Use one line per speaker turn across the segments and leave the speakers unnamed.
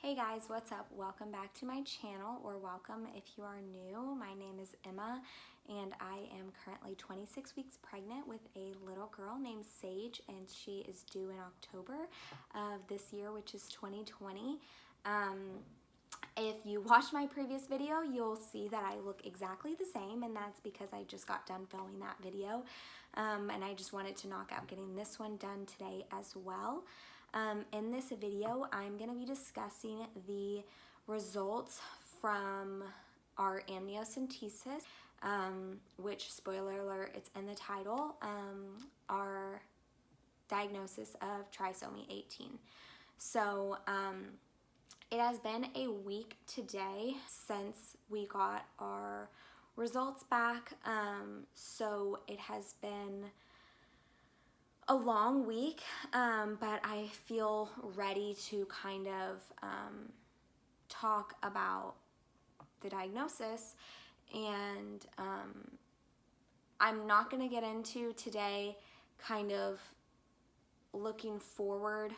Hey guys, what's up? Welcome back to my channel, or welcome if you are new. My name is Emma and I am currently 26 weeks pregnant with a little girl named Sage, and she is due in October of this year, which is 2020. If you watched my previous video, you'll see that I look exactly the same, and that's because I just got done filming that video, and I just wanted to knock out getting this one done today as well. In this video, I'm going to be discussing the results from our amniocentesis, which, spoiler alert, it's in the title, our diagnosis of trisomy 18. So it has been a week today since we got our results back, so it has been a long week, but I feel ready to kind of talk about the diagnosis, and I'm not going to get into today kind of looking forward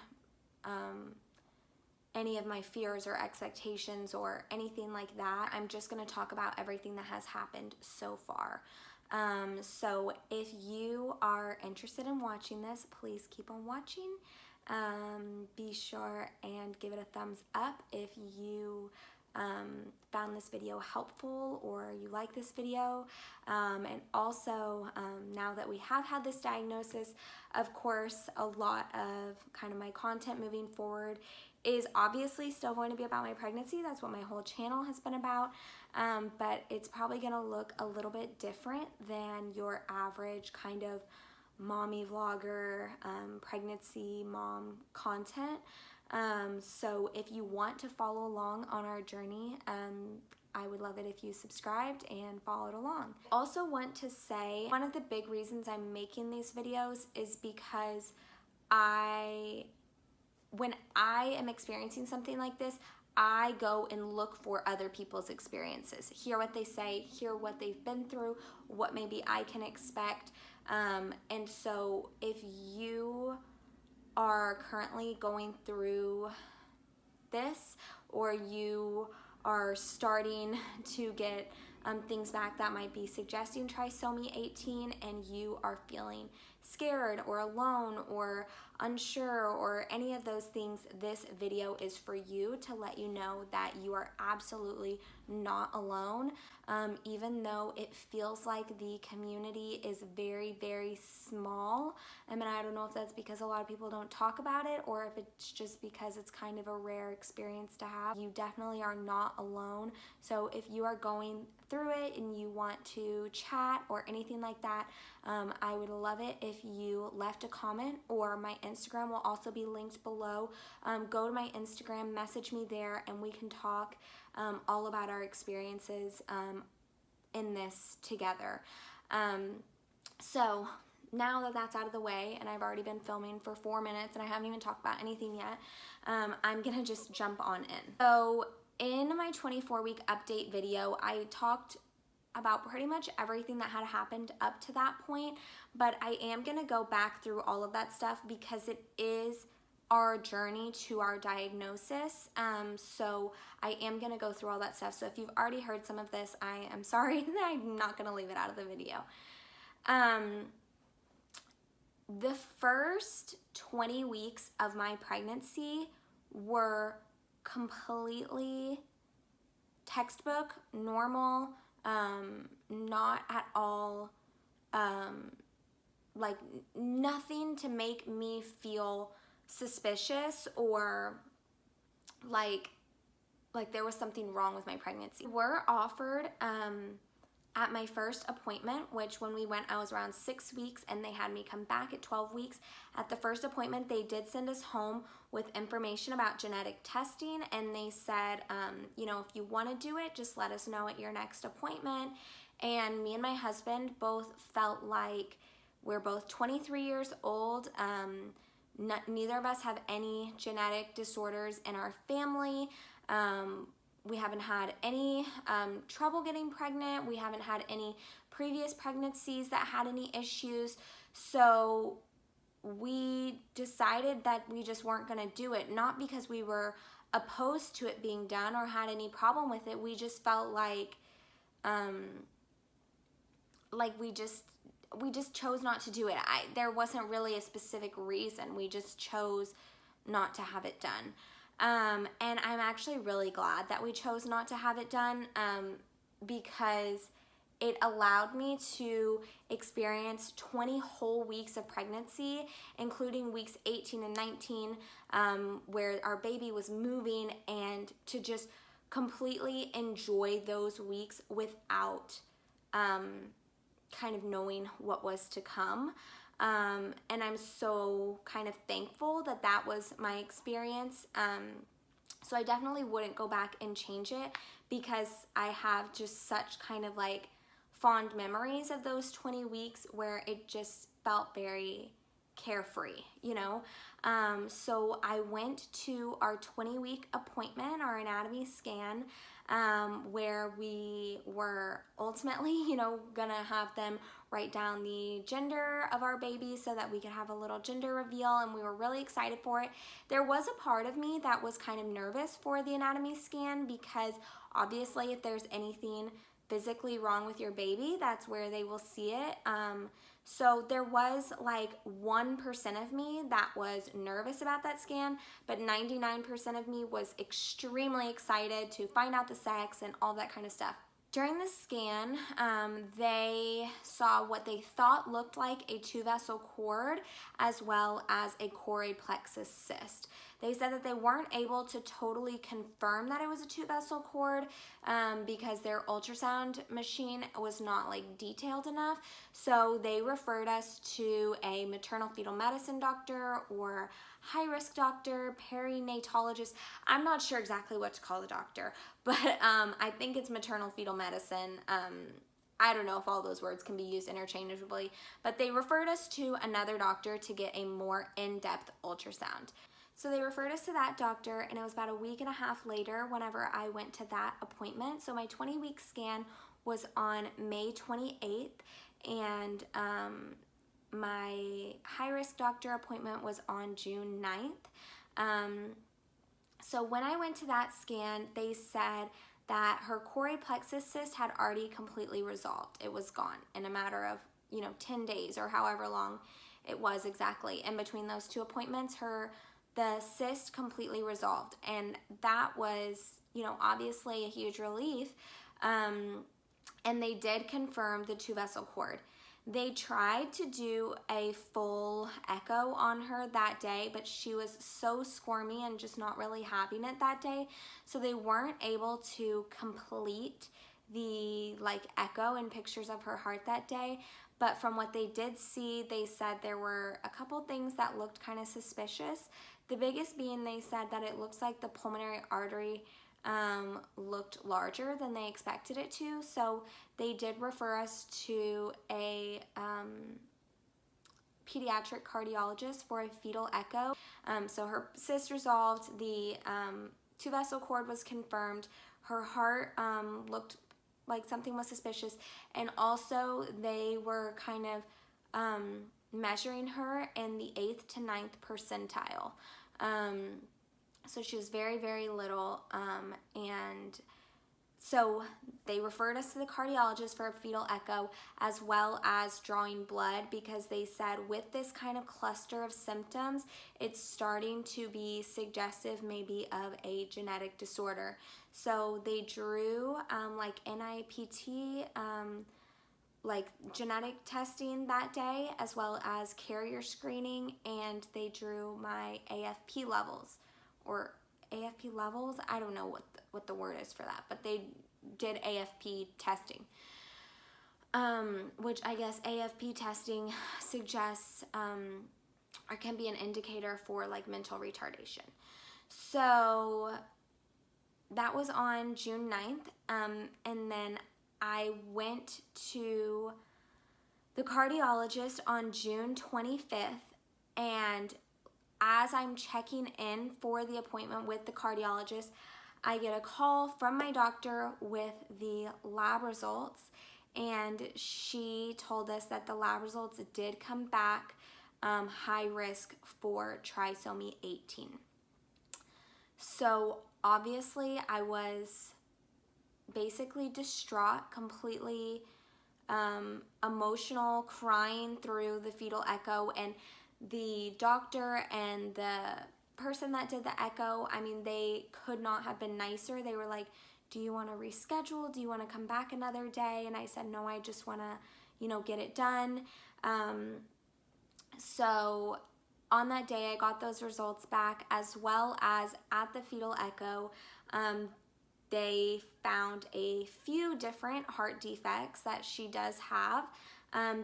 any of my fears or expectations or anything like that. I'm just going to talk about everything that has happened so far. So if you are interested in watching this, please keep on watching. Be sure and give it a thumbs up if you found this video helpful or you like this video. And also, now that we have had this diagnosis, of course, a lot of kind of my content moving forward is obviously still going to be about my pregnancy. That's what my whole channel has been about. But it's probably going to look a little bit different than your average kind of mommy vlogger, pregnancy mom content. So if you want to follow along on our journey, I would love it if you subscribed and followed along. I also want to say one of the big reasons I'm making these videos is because when I am experiencing something like this, I go and look for other people's experiences, hear what they say, hear what they've been through, what maybe I can expect. And so if you are currently going through this, or you are starting to get things back that might be suggesting trisomy 18, and you are feeling scared or alone or unsure or any of those things, this video is for you, to let you know that you are absolutely not alone. Even though it feels like the community is very, very small. I mean, I don't know if that's because a lot of people don't talk about it, or if it's just because it's kind of a rare experience to have. You definitely are not alone. So if you are going through it and you want to chat or anything like that, I would love it if you left a comment, or my Instagram will also be linked below. Go to my Instagram, message me there, and we can talk all about our experiences in this together. So now that that's out of the way, and I've already been filming for 4 minutes and I haven't even talked about anything yet, I'm gonna just jump on in. So in my 24-week update video, I talked about pretty much everything that had happened up to that point, but I am gonna go back through all of that stuff because it is our journey to our diagnosis. So I am gonna go through all that stuff. So if you've already heard some of this, I am sorry that I'm not gonna leave it out of the video. The first 20 weeks of my pregnancy were completely textbook, normal, not at all, like nothing to make me feel suspicious or like there was something wrong with my pregnancy. We were offered at my first appointment, which when we went, I was around 6 weeks, and they had me come back at 12 weeks. At the first appointment, they did send us home with information about genetic testing, and they said, you know, if you want to do it, just let us know at your next appointment. And me and my husband both felt like we're both 23 years old. Neither of us have any genetic disorders in our family. We haven't had any trouble getting pregnant. We haven't had any previous pregnancies that had any issues. So we decided that we just weren't going to do it, not because we were opposed to it being done or had any problem with it. We just felt we just chose not to do it. There wasn't really a specific reason. We just chose not to have it done. And I'm actually really glad that we chose not to have it done, because it allowed me to experience 20 whole weeks of pregnancy, including weeks 18 and 19, where our baby was moving, and to just completely enjoy those weeks without kind of knowing what was to come. And I'm so kind of thankful that that was my experience. So I definitely wouldn't go back and change it, because I have just such kind of like fond memories of those 20 weeks where it just felt very carefree, you know? So I went to our 20-week appointment, our anatomy scan, where we were ultimately, you know, gonna have them write down the gender of our baby so that we could have a little gender reveal, and we were really excited for it. There was a part of me that was kind of nervous for the anatomy scan, because obviously if there's anything physically wrong with your baby, that's where they will see it. So there was like 1% of me that was nervous about that scan, but 99% of me was extremely excited to find out the sex and all that kind of stuff. During the scan, they saw what they thought looked like a 2-vessel cord, as well as a choroid plexus cyst. They said that they weren't able to totally confirm that it was a 2-vessel cord, because their ultrasound machine was not like detailed enough. So they referred us to a maternal fetal medicine doctor or high-risk doctor, perinatologist. I'm not sure exactly what to call the doctor, but I think it's maternal fetal medicine. I don't know if all those words can be used interchangeably, but they referred us to another doctor to get a more in-depth ultrasound. So they referred us to that doctor, and it was about a week and a half later whenever I went to that appointment. So my 20-week scan was on May 28th, and my high-risk doctor appointment was on June 9th. So when I went to that scan, they said that her choroid plexus cyst had already completely resolved. It was gone in a matter of, 10 days or however long it was exactly. In between those two appointments, the cyst completely resolved, and that was, obviously a huge relief. And they did confirm the 2-vessel cord. They tried to do a full echo on her that day, but she was so squirmy and just not really having it that day, so they weren't able to complete the echo and pictures of her heart that day. But from what they did see, they said there were a couple things that looked kind of suspicious. The biggest being, they said that it looks like the pulmonary artery looked larger than they expected it to. So they did refer us to a pediatric cardiologist for a fetal echo. So her cyst resolved, the 2-vessel cord was confirmed, her heart looked like something was suspicious, and also they were kind of measuring her in the 8th to 9th percentile. So she was very, very little, and so they referred us to the cardiologist for a fetal echo, as well as drawing blood, because they said with this kind of cluster of symptoms, it's starting to be suggestive maybe of a genetic disorder. So they drew NIPT, genetic testing that day, as well as carrier screening, and they drew my AFP levels, or AFP levels, I don't know what the word is for that, but they did AFP testing, which I guess AFP testing suggests or can be an indicator for mental retardation. So that was on June 9th, and then I went to the cardiologist on June 25th, and as I'm checking in for the appointment with the cardiologist, I get a call from my doctor with the lab results, and she told us that the lab results did come back high risk for trisomy 18. So obviously I was basically distraught, completely emotional, crying through the fetal echo, and the doctor and the person that did the echo, I mean, they could not have been nicer. They were like, do you want to reschedule? Do you want to come back another day? And I said, no, I just want to, get it done. So on that day, I got those results back, as well as at the fetal echo, they found a few different heart defects that she does have,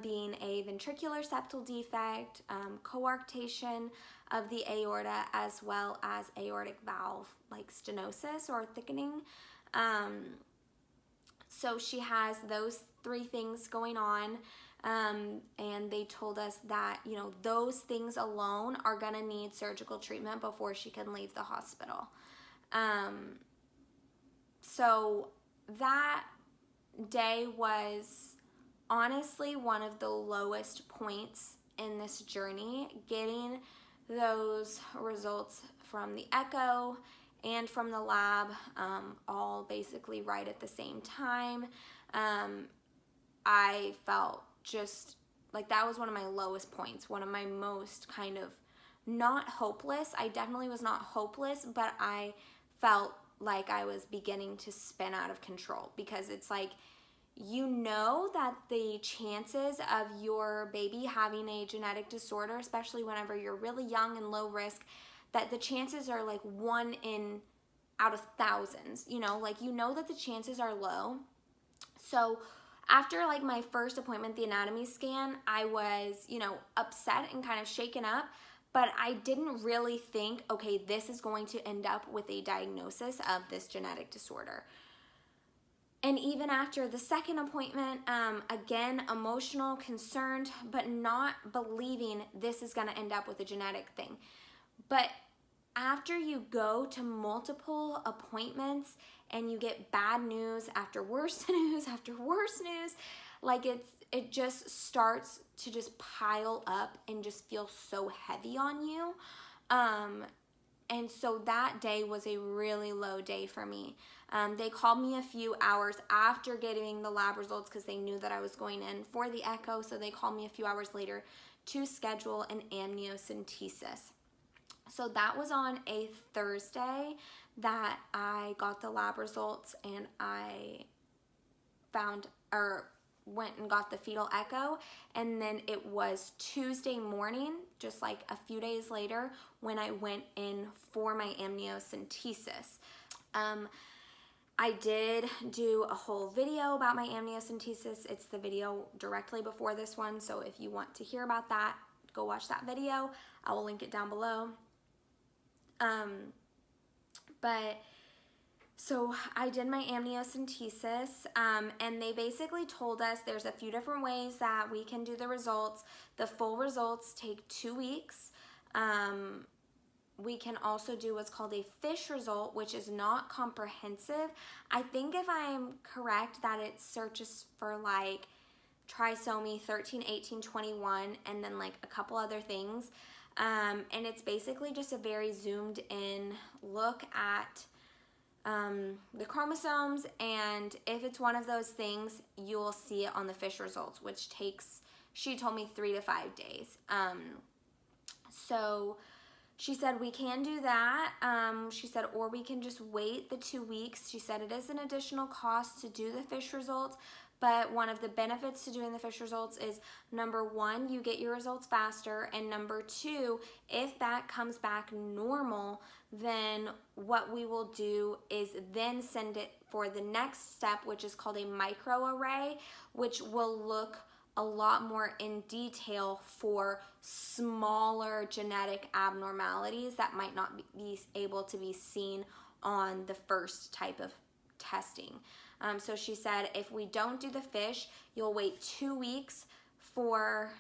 being a ventricular septal defect, coarctation of the aorta, as well as aortic valve like stenosis or thickening. So she has those 3 things going on. And they told us that, those things alone are going to need surgical treatment before she can leave the hospital. So that day was honestly one of the lowest points in this journey, getting those results from the echo and from the lab, all basically right at the same time. I felt just like that was one of my lowest points, one of my most kind of not hopeless. I definitely was not hopeless, but I felt like I was beginning to spin out of control, because it's like, that the chances of your baby having a genetic disorder, especially whenever you're really young and low risk, that the chances are like 1 in out of thousands, that the chances are low. So after like my first appointment, the anatomy scan, I was, upset and kind of shaken up, but I didn't really think, okay, this is going to end up with a diagnosis of this genetic disorder. And even after the second appointment, again, emotional, concerned, but not believing this is going to end up with a genetic thing. But after you go to multiple appointments and you get bad news after worse news after worse news, like it just starts to just pile up and just feel so heavy on you. And so that day was a really low day for me. They called me a few hours after getting the lab results, because they knew that I was going in for the echo. So they called me a few hours later to schedule an amniocentesis. So that was on a Thursday that I got the lab results, and I went and got the fetal echo. And then it was Tuesday morning, just like a few days later, when I went in for my amniocentesis. I did do a whole video about my amniocentesis. It's the video directly before this one, so if you want to hear about that, go watch that video. I will link it down below. So I did my amniocentesis, and they basically told us there's a few different ways that we can do the results. The full results take 2 weeks. We can also do what's called a FISH result, which is not comprehensive. I think, if I'm correct, that it searches for like trisomy 13, 18, 21, and then like a couple other things. And it's basically just a very zoomed in look at the chromosomes, and if it's one of those things, you'll see it on the FISH results, which takes, she told me, 3 to 5 days. So she said we can do that. She said, or we can just wait the 2 weeks. She said it is an additional cost to do the FISH results, but one of the benefits to doing the FISH results is, number 1, you get your results faster, and number 2, if that comes back normal, then what we will do is then send it for the next step, which is called a microarray, which will look a lot more in detail for smaller genetic abnormalities that might not be able to be seen on the first type of testing. So she said, if we don't do the FISH, you'll wait 2 weeks for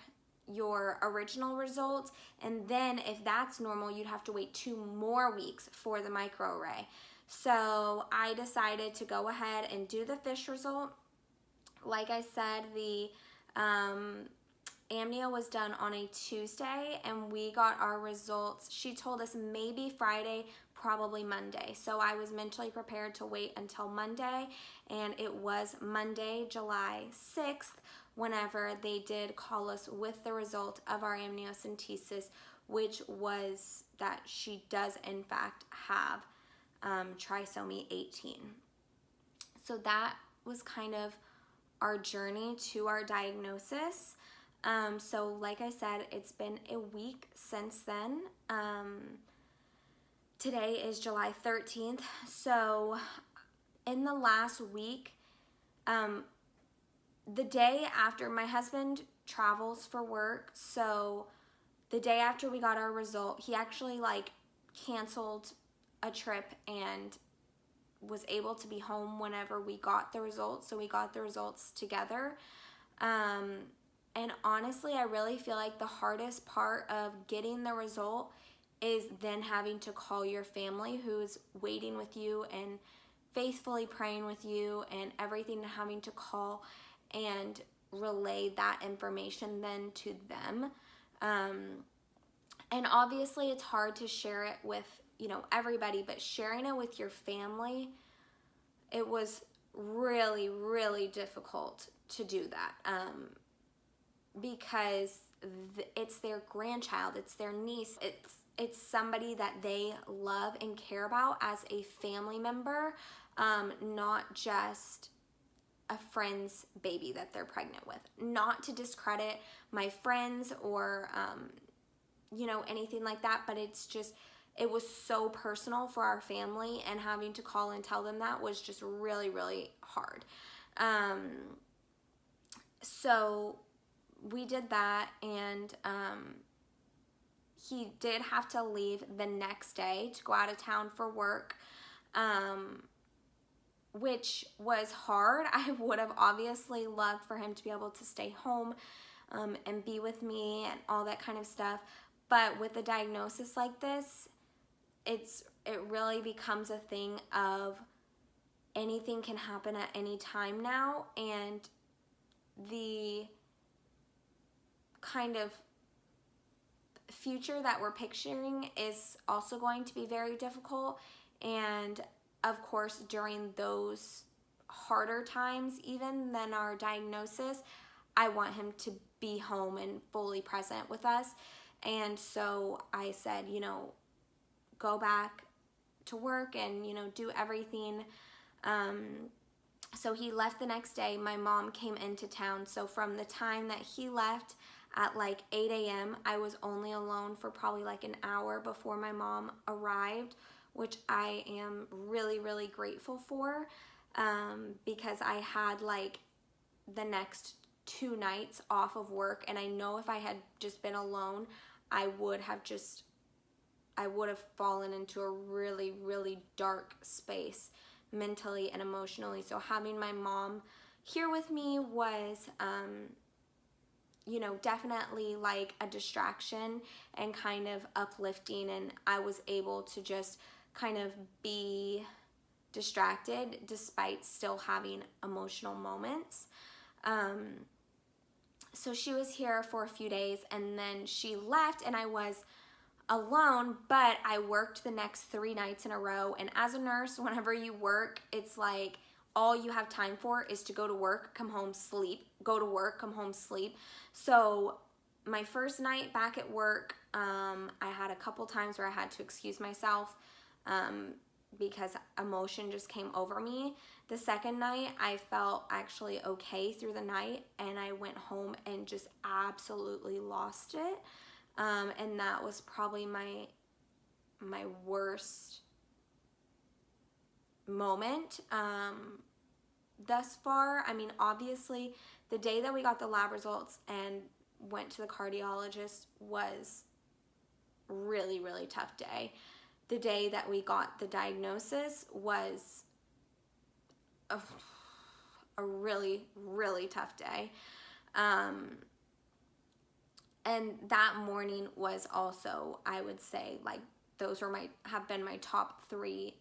your original results, and then if that's normal, you'd have to wait 2 more weeks for the microarray. So I decided to go ahead and do the FISH result. Like I said, the amnio was done on a Tuesday, and we got our results, she told us, maybe Friday, probably Monday. So I was mentally prepared to wait until Monday, and it was Monday, July 6th, whenever they did call us with the result of our amniocentesis, which was that she does in fact have trisomy 18. So that was kind of our journey to our diagnosis. So like I said, it's been a week since then. Today is July 13th. So in the last week, the day after, my husband travels for work, so the day after we got our result, he actually like canceled a trip and was able to be home whenever we got the results. So we got the results together. And honestly, I really feel like the hardest part of getting the result is then having to call your family who's waiting with you and faithfully praying with you and everything, and having to call and relay that information then to them. And obviously it's hard to share it with, you know, everybody, but sharing it with your family, it was really, really difficult to do that. Because it's their grandchild, it's their niece, it's somebody that they love and care about as a family member, not just a friend's baby that they're pregnant with. Not to discredit my friends or you know, anything like that, but it's just, it was so personal for our family, and having to call and tell them that was just really, really hard. So we did that, and he did have to leave the next day to go out of town for work, which was hard. I would have obviously loved for him to be able to stay home and be with me and all that kind of stuff. But with a diagnosis like this, it really becomes a thing of anything can happen at any time now, and the kind of future that we're picturing is also going to be very difficult. And of course, during those harder times, even than our diagnosis, I want him to be home and fully present with us. And so I said, you know, go back to work and, you know, do everything. So he left the next day. My mom came into town. So from the time that he left at like 8 a.m., I was only alone for probably like an hour before my mom arrived, which I am really, really grateful for, because I had like the next 2 nights off of work, and I know if I had just been alone, I would have fallen into a really, really dark space mentally and emotionally. So having my mom here with me was, you know, definitely like a distraction and kind of uplifting, and I was able to just kind of be distracted despite still having emotional moments. So she was here for a few days, and then she left, and I was alone, but I worked the next 3 nights in a row. And as a nurse, whenever you work, it's like all you have time for is to go to work, come home, sleep, go to work, come home, sleep. So my first night back at work, I had a couple times where I had to excuse myself because emotion just came over me. The second night, I felt actually okay through the night, and I went home and just absolutely lost it. And that was probably my worst moment thus far. I mean, obviously, the day that we got the lab results and went to the cardiologist was really, really tough day. The day that we got the diagnosis was a really, really tough day. And that morning was also, I would say, like, those were have been my top 3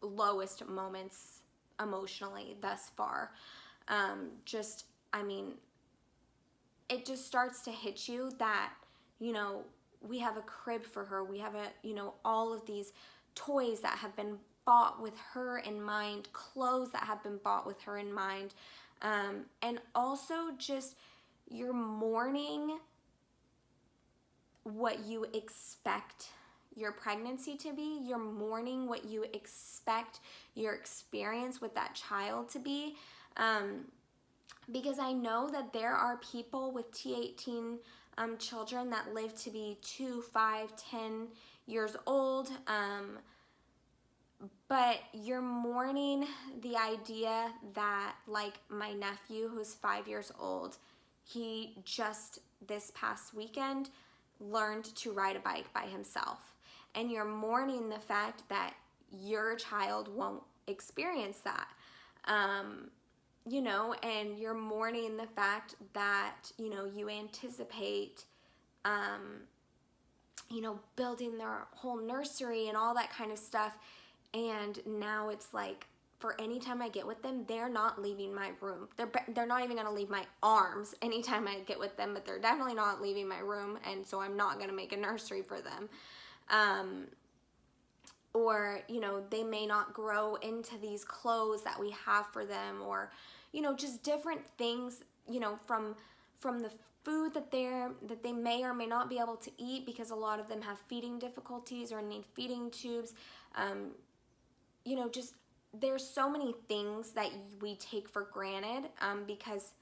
lowest moments emotionally thus far. I mean, it just starts to hit you that, you know, we have a crib for her. We have all of these toys that have been bought with her in mind, clothes that have been bought with her in mind. And also just you're mourning what you expect your pregnancy to be. You're mourning what you expect your experience with that child to be. Because I know that there are people with T18 children that live to be 2, 5, 10 years old. But you're mourning the idea that, like my nephew who's 5 years old, he just this past weekend learned to ride a bike by himself. And you're mourning the fact that your child won't experience that. And you're mourning the fact that, you anticipate, building their whole nursery and all that kind of stuff. And now it's like, for any time I get with them, they're not leaving my room. They're not even going to leave my arms anytime I get with them, but they're definitely not leaving my room. And so I'm not going to make a nursery for them. Or, they may not grow into these clothes that we have for them, or, just different things, from the food that they may or may not be able to eat, because a lot of them have feeding difficulties or need feeding tubes. Just there's so many things that we take for granted, because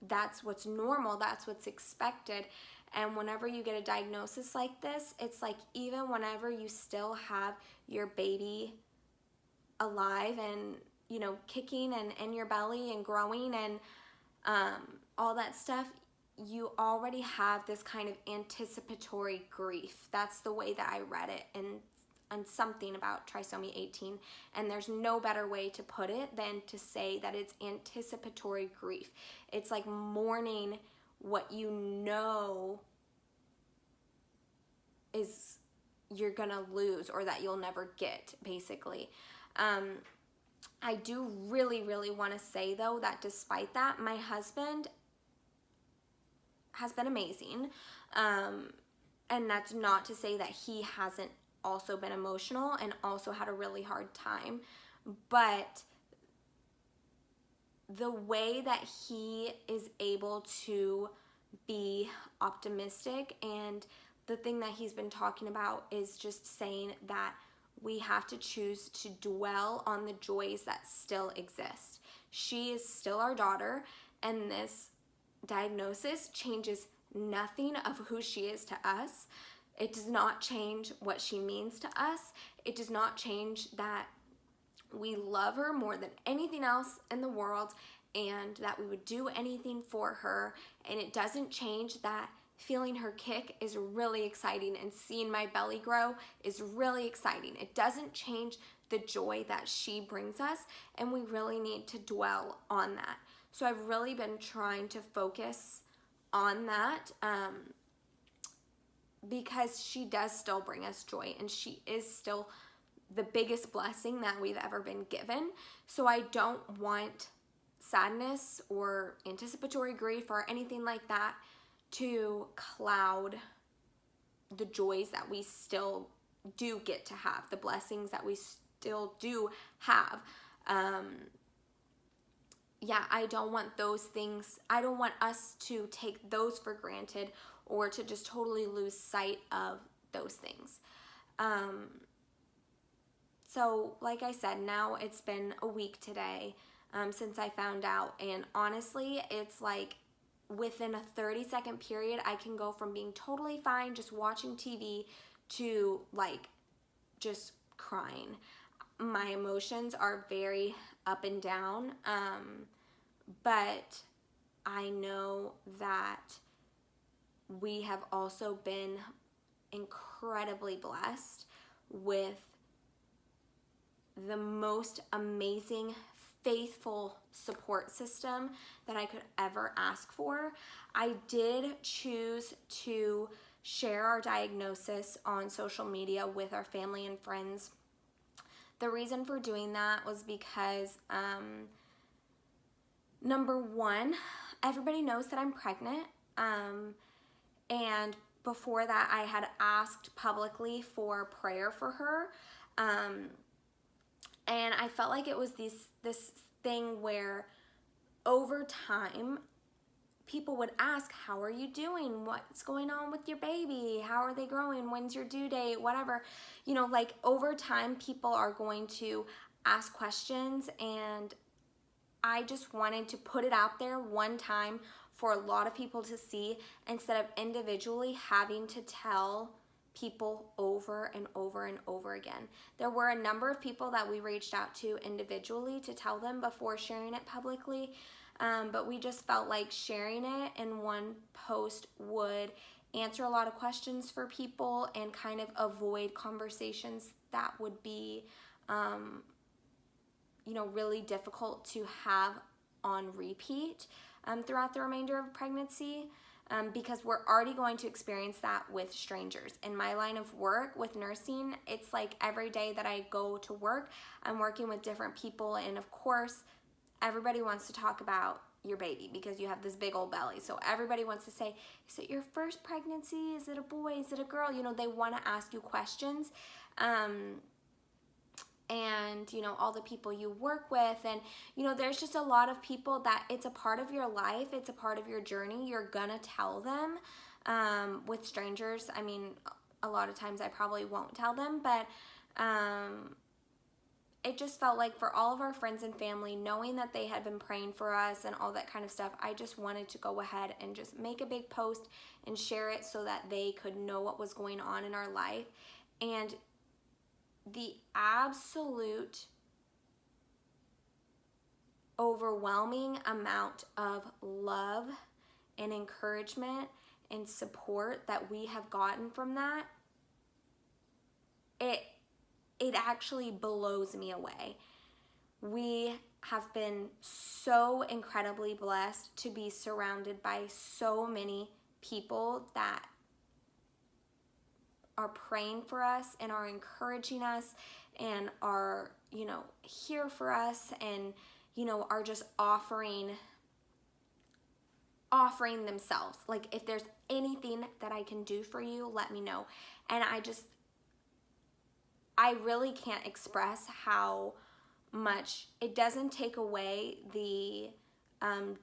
that's what's normal, that's what's expected. And whenever you get a diagnosis like this, it's like, even whenever you still have your baby alive and, kicking and in your belly and growing and all that stuff, you already have this kind of anticipatory grief. That's the way that I read it and something about trisomy 18, and there's no better way to put it than to say that it's anticipatory grief. It's like mourning what is you're gonna lose, or that you'll never get, basically. I do really, really want to say, though, that despite that, my husband has been amazing, and that's not to say that he hasn't also been emotional and also had a really hard time, but the way that he is able to be optimistic, and the thing that he's been talking about is just saying that we have to choose to dwell on the joys that still exist. She is still our daughter, and this diagnosis changes nothing of who she is to us. It does not change what she means to us. It does not change that we love her more than anything else in the world, and that we would do anything for her. And it doesn't change that feeling her kick is really exciting, and seeing my belly grow is really exciting. It doesn't change the joy that she brings us, and we really need to dwell on that. So I've really been trying to focus on that, because she does still bring us joy, and she is still the biggest blessing that we've ever been given. So I don't want sadness or anticipatory grief or anything like that to cloud the joys that we still do get to have, the blessings that we still do have. I don't want those things, I don't want us to take those for granted, or to just totally lose sight of those things. So like I said, now it's been a week today since I found out, and honestly, it's like within a 30-second period, I can go from being totally fine just watching TV to like just crying. My emotions are very up and down, but I know that we have also been incredibly blessed with the most amazing, faithful support system that I could ever ask for. I did choose to share our diagnosis on social media with our family and friends. The reason for doing that was because, number one, everybody knows that I'm pregnant, and before that, I had asked publicly for prayer for her. And I felt like it was this thing where over time, people would ask, how are you doing? What's going on with your baby? How are they growing? When's your due date? Whatever. You know, like over time, people are going to ask questions, and I just wanted to put it out there one time for a lot of people to see, instead of individually having to tell people over and over and over again. There were a number of people that we reached out to individually to tell them before sharing it publicly, but we just felt like sharing it in one post would answer a lot of questions for people and kind of avoid conversations that would be really difficult to have on repeat throughout the remainder of pregnancy, because we're already going to experience that with strangers. In my line of work with nursing, it's like every day that I go to work, I'm working with different people, and of course, everybody wants to talk about your baby because you have this big old belly. So everybody wants to say, is it your first pregnancy? Is it a boy? Is it a girl? You know, they want to ask you questions. And all the people you work with, and there's just a lot of people that it's a part of your life, it's a part of your journey. You're gonna tell them. With strangers, I mean, a lot of times I probably won't tell them, but it just felt like for all of our friends and family, knowing that they had been praying for us and all that kind of stuff, I just wanted to go ahead and just make a big post and share it so that they could know what was going on in our life. And the absolute overwhelming amount of love and encouragement and support that we have gotten from that, it actually blows me away. We have been so incredibly blessed to be surrounded by so many people that are praying for us and are encouraging us and are, here for us, and, are just offering themselves. Like, if there's anything that I can do for you, let me know. And I really can't express how much it doesn't take away the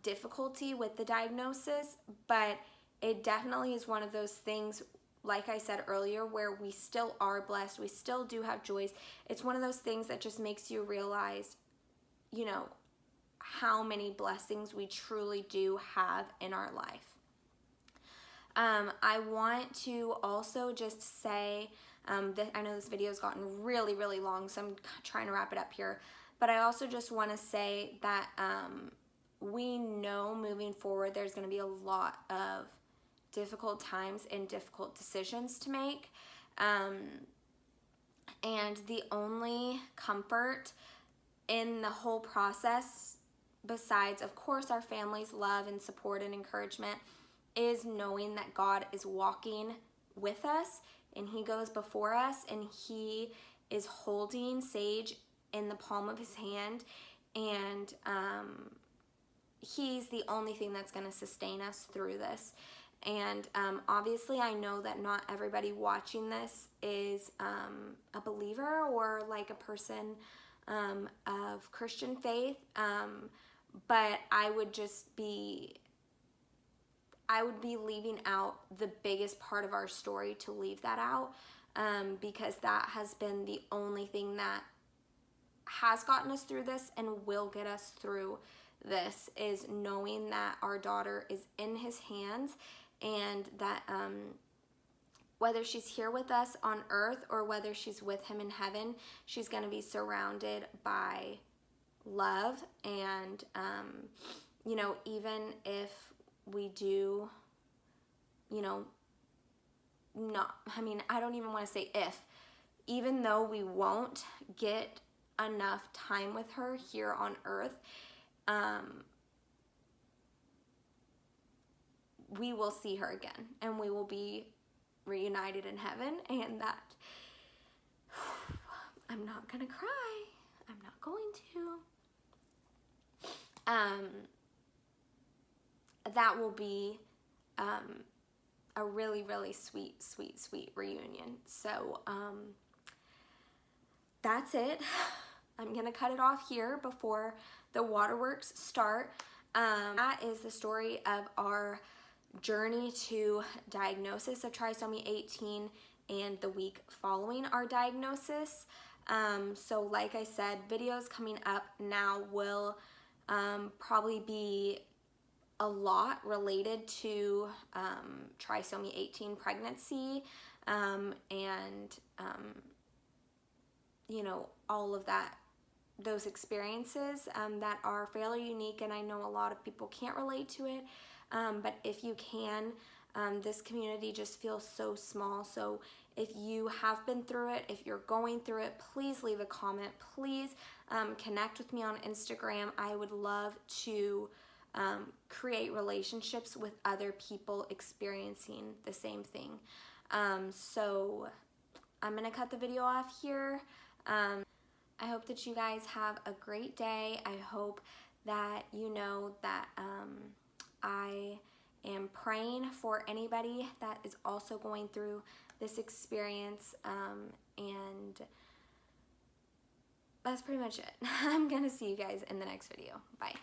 difficulty with the diagnosis, but it definitely is one of those things, like I said earlier, where we still are blessed. We still do have joys. It's one of those things that just makes you realize, how many blessings we truly do have in our life. I want to also just say, that I know this video has gotten really, really long, so I'm trying to wrap it up here. But I also just want to say that we know moving forward there's going to be a lot of difficult times and difficult decisions to make. And the only comfort in the whole process, besides, of course, our family's love and support and encouragement, is knowing that God is walking with us, and He goes before us, and He is holding Sage in the palm of His hand, and He's the only thing that's going to sustain us through this. And obviously, I know that not everybody watching this is a believer or like a person of Christian faith, but I would be leaving out the biggest part of our story to leave that out, because that has been the only thing that has gotten us through this and will get us through this, is knowing that our daughter is in His hands, and that whether she's here with us on earth or whether she's with Him in heaven, she's going to be surrounded by love. And even if we do, I don't even want to say if, even though we won't get enough time with her here on earth, we will see her again, and we will be reunited in heaven. And that, I'm not gonna cry, I'm not going to, that will be a really, really sweet reunion. So that's it. I'm gonna cut it off here before the waterworks start. That is the story of our journey to diagnosis of trisomy 18 and the week following our diagnosis. So like I said, videos coming up now will probably be a lot related to trisomy 18 pregnancy and you know, all of that, those experiences that are fairly unique, and I know a lot of people can't relate to it, but if you can, this community just feels so small. So if you have been through it, if you're going through it, please leave a comment. Please connect with me on Instagram. I would love to create relationships with other people experiencing the same thing. So I'm gonna cut the video off here. I hope that you guys have a great day. I hope that you know that I am praying for anybody that is also going through this experience, and that's pretty much it. I'm gonna see you guys in the next video. Bye.